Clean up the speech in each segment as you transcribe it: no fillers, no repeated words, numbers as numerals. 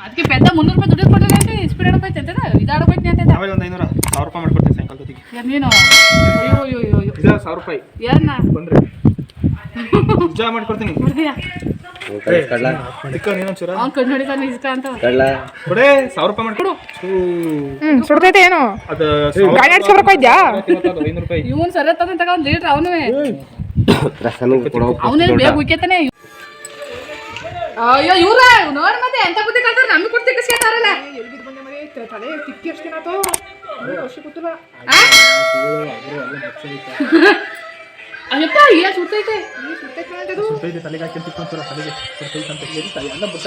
ಅದಕ್ಕೆ ಪೆದ್ದ 300 ರೂಪಾಯಿ ದುಡ್ಡು ಕೊಟ್ಟಿಲ್ಲ ಅಂತ ಸ್ಪೀಡ್ ಆಡೋಕೆ ಅಂತ ಇದಾಡೋಕೆ ಅಂತ ಆಮೇಲೆ ಒಂದು 500 1000 ರೂಪಾಯಿ ಮಾಡ್ಕೊಡ್ತೀನಿ ಸಾಯಂಕಾಲ ಜೊತೆಗೆ ನೀನು ಅಯ್ಯೋ ಅಯ್ಯೋ ಅಯ್ಯೋ ಇದು 1000 ರೂಪಾಯಿ ಯಾರನ್ನ ಬಂದ್ರೆ ನಿಜ ಮಾಡ್ಕೊಡ್ತೀನಿ ಕಡ್ಲ ಅವ್ನು ಕಣ್ಣು ಹೊಡಿತಾನೆ ಇಷ್ಟ ಅಂತ ಕಡ್ಲ ಕೊಡೆ 1000 ರೂಪಾಯಿ ಮಾಡ್ಕೊಡು ಸುಡ್ತೈತೆ ಏನು ಅದು ಗಾಡಿ ಆಡ್ಸ್ಕೊಬರಕ್ ಹೋಯ್ದ್ಯಾ 500 ರೂಪಾಯಿ ಇವನು ಸರಿ ತಗೊಂಡ್ ತಗೊಂಡ್ ಒಂದು ಲೀಟ್ರ್ ಅವನು ಕೊಡೋ ಅವನೇ ಬೇಗ ಉಯ್ಕೇತಾನೆ ಅಯ್ಯೋ ಇವ್ರ ನೋಡ್ ಮತ್ತೆ ಎಂತ ಬುದ್ಧಿ ಕಲ್ತಾರೆ ನಮಗೆ ಕೊಟ್ಟು ತಿಕ್ಕಿಸ್ಕೊತಾರಲ್ಲ ತಲೆ ತಿಕ್ಕಿ ಅಷ್ಟೇನಾತು ವರ್ಷ ಗೊತ್ತಿಲ್ಲ ಅಯ್ಯಪ್ಪ ಏ ಸುತ್ತೈತೆ ಸುತ್ತೈತೆ ತಲೆಗೆ ಹಾಕಿ ತಿಕ್ಕೊಂತರ ತಲೆಗೆ ಸುತ್ತೈತೆ ಅಂತ ಹೇಳಿ ಎಲ್ಲ ಬುಟ್ಟ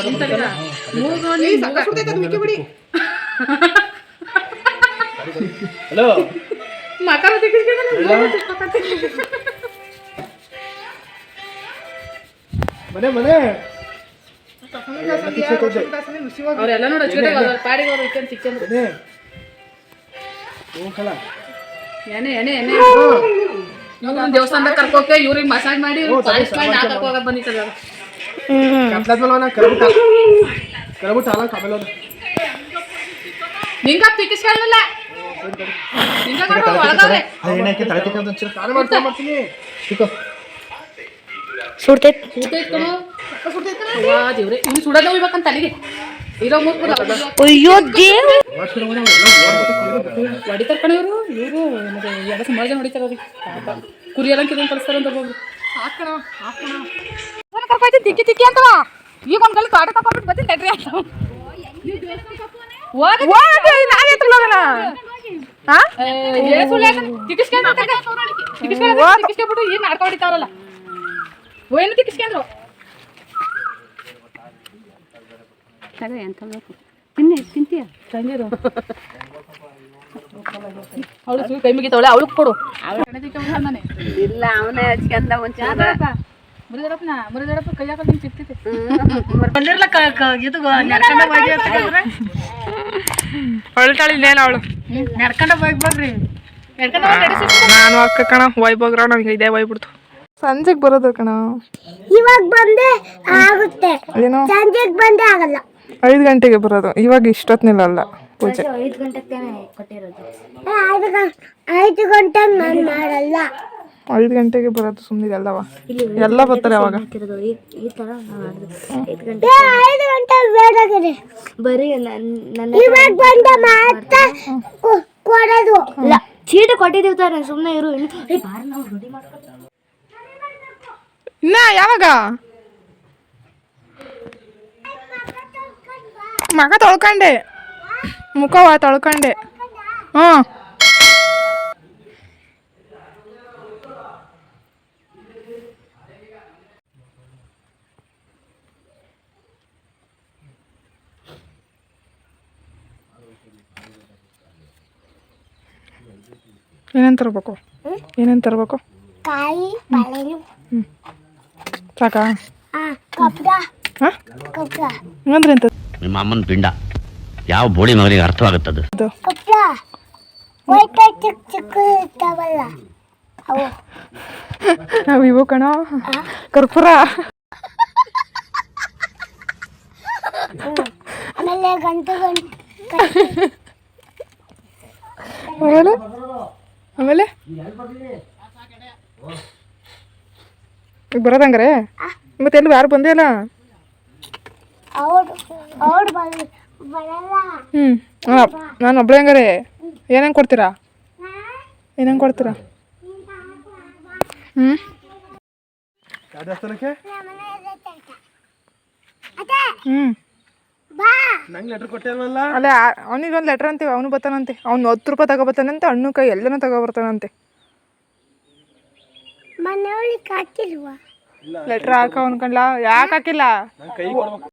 ಸುಡ್ತೈತೆ ಅದು ಮಿಕ್ಕಿ ಬಿಡಿ ಹಲೋ ಮಕರ ಮನೆ ಮನೆ ಅವರೆಲ್ಲ ನೋಡಿ ಪಾಡಿಗೆ ಅವ್ರು ಇಕ್ಕಂತ ತಿಕ್ಕಂದ್ರು ಏನೇ ಏನೇ ಏನೇ ಇವ್ರು ದೇವಸ್ಥಾನದಾಗ ಕರ್ಕೋಕೆ ಇವ್ರಿಗೆ ಮಸಾಜ್ ಮಾಡಿ ಪಾಲಿಶ್ ಮಾಡಿ ನಾ ಕರ್ಕೋಗ ಬಂದಿತ್ತಲ್ಲ ನಿಂಗ ತಿಕ್ಕಿಸ್ಕೊಳ್ಳಲ್ಲ ನಿಂಗ ಒಳಗವೆ ಸುಡ್ತೈತೆ ಕಣೋ ವಾ ದೇವ್ರೆ ಇನ್ನು ಸುಡೋದು ಹೋಗ್ಬೇಕಂತ ತಲೆಗೆ ಇರೋ ಮೂರ್ಪುರ ಅಯ್ಯೋ ದೇವ್ ಹೊಡಿತಾರ ಕಣ ಇವರು ಎಲ್ಲ ಸುಮಾರು ಜನ ಹೊಡಿತಾರ ಅವ್ರಿಗೆ ಪಾಪ ಕುರಿ ಎಲ್ಲ ಕಿದೊಂದು ಕಳಿಸ್ತಾರಂತ ಒಬ್ಬೊಬ್ರು ಕರ್ಕೊಯ್ತೀನಿ ತಿಕ್ಕಿ ತಿಕ್ಕಿ ಅಂತವ ಈಗ ಒಂದು ಕಲಿ ಕಾಟ ತಗೊಂಡ್ಬಿಟ್ಟು ಬರ್ತೀನಿ ತಡ್ರಿ ಅಂತ ನಾನೇ ಹೋಗೋಣ ತಿಕ್ಕಿಸ್ಕೊಂಡ್ಬಿಟ್ಟು ಈಗ ನಾಡ್ಕ ಹೊಡಿತಾರಲ್ಲ ಏನು ತಿಕ್ಕಿಸ್ಕೊಂಡ್ರು ಎಂತ ಬೇಕು ತಿಂತೀಯ ತಂಗಿರು ಅವಳು ಕೈ ಮುಗಿತಾವಳೆ ಅವಳಿಗೆ ಕೊಡು ನಾನೇ ಇಲ್ಲ ಅವನೇ ಹಚ್ಕೊಂಡ ಮುಂಚೆ ಮುರಿದಡಪ್ಪ ಕೈ ಹಾಕೋದು ಹಿಂಗೆ ಸಿಗ್ತೈತೆ ಹೊಳ್ತಾಳೆ ಇನ್ನೇನು ಅವಳು ನಡ್ಕೊಂಡ ಹೋಗಿ ಬರ್ರಿ ನಾನು ಅಕ್ಕ ಕಣ ಹೋಗ್ಬೋಗ್ರ ನನಗೆ ಇದೇ ಹೋಗ್ಬಿಡ್ತು ಸಂಜೆಗೆ ಬರೋದು ಕಣ ಇವಾಗ ಬಂದೆ ಆಗುತ್ತೆ ಏನೋ ಸಂಜೆಗೆ ಬಂದೆ ಆಗಲ್ಲ 5 ಗಂಟೆಗೆ ಬರೋದು ಇವಾಗ ಇಷ್ಟೊತ್ತಿನಲ್ಲ ಪೂಜೆ 5 ಗಂಟೆಗೆ ಕೊಟ್ಟಿರೋದು 5 ಗಂಟೆಗೆ ನಾನು ಮಾಡಲ್ಲ 5 ಗಂಟೆಗೆ ಬರೋದು ಸುಮ್ಮನೆ ಅಲ್ಲವ ಎಲ್ಲ ಬರ್ತಾರೆ ಅವಾಗ ಈ ತರ 5 ಗಂಟೆ ಬೇಡಾಗಿದೆ ಬರೀ ಇವಾಗ ಬಂದ ಮಾತ್ರ ಕೊಡೋದು ಇಲ್ಲ ಚೀಟಿ ಕೊಟ್ಟಿದ್ದೀವಿ ತಾರೆ ಸುಮ್ಮನೆ ಇರು ಇನ್ನ ಯಾವಾಗ ಮಗ ತೊಳ್ಕೊಂಡೆ ಮುಖವ ತೊಳ್ಕೊಂಡೆ ಹ್ಞೂ ಏನೇನು ತರಬೇಕು ಏನೇನು ತರಬೇಕು ಕಾಯಿ ಬಾಳೆಹಣ್ಣು ಸಾಕಾ ಕಪ್ಪ ಹಾಂ ಕಪ್ಪ ಹಂಗಂದ್ರೆ ಎಂತ ನಿಮ್ಮ ಅಮ್ಮನ ಪಿಂಡ ಯಾವ ಬೋಡಿ ಮಗನಿಗೆ ಅರ್ಥವಾಗುತ್ತದೆ ಕಪ್ಪ ವೈಟ್ ಚಿಕ್ಕ ಚಿಕ್ಕ ಇರ್ತಾವಲ್ಲ ಅವು ನಾವು ಇವು ಕಣ ಕರ್ಪೂರ ಆಮೇಲೆ ಗಂಟು ಆಮೇಲೆ ಆಮೇಲೆ ಈಗ ಬರೋದಂಗಾರೆ ಮತ್ತೆ ಎಲ್ಲಿ ಯಾರು ಬಂದೇ ಇಲ್ಲ ಅವ್ರು ಬರಲ್ಲ ನಾನು ಒಬ್ಳೆ ಹಂಗಾರೆ ಏನೇನು ಕೊಡ್ತೀರಾ ಏನೇನು ಕೊಡ್ತೀರಾ ದೇವಸ್ಥಾನಕ್ಕೆ ನಂಗೆ ಲೆಟರ್ ಕೊಟ್ಟಿಲ್ವಲ್ಲ ಅಲ್ಲೇ ಅವನಿಗೊಂದು ಲೆಟ್ರ್ ಅಂತೀವಿ ಅವನು ಬರ್ತಾನಂತೆ ಅವ್ನು 10 ರೂಪಾಯಿ ತಗೊಬರ್ತಾನಂತೆ ಹಣ್ಣು ಕಾಯಿ ಎಲ್ಲನೂ ತಗೊಬರ್ತಾನಂತೆ ಮನೆಯೊಳಗೆ ಹಾಕಿಲ್ವಾ ಲೆಟ್ರ್ ಹಾಕ ಅನ್ಕೊಂಡ್ಲಾ ಯಾಕೆ ಹಾಕಿಲ್ಲ ನಂಗೆ ಕೈ ಕೊಡ್ಬೇಕು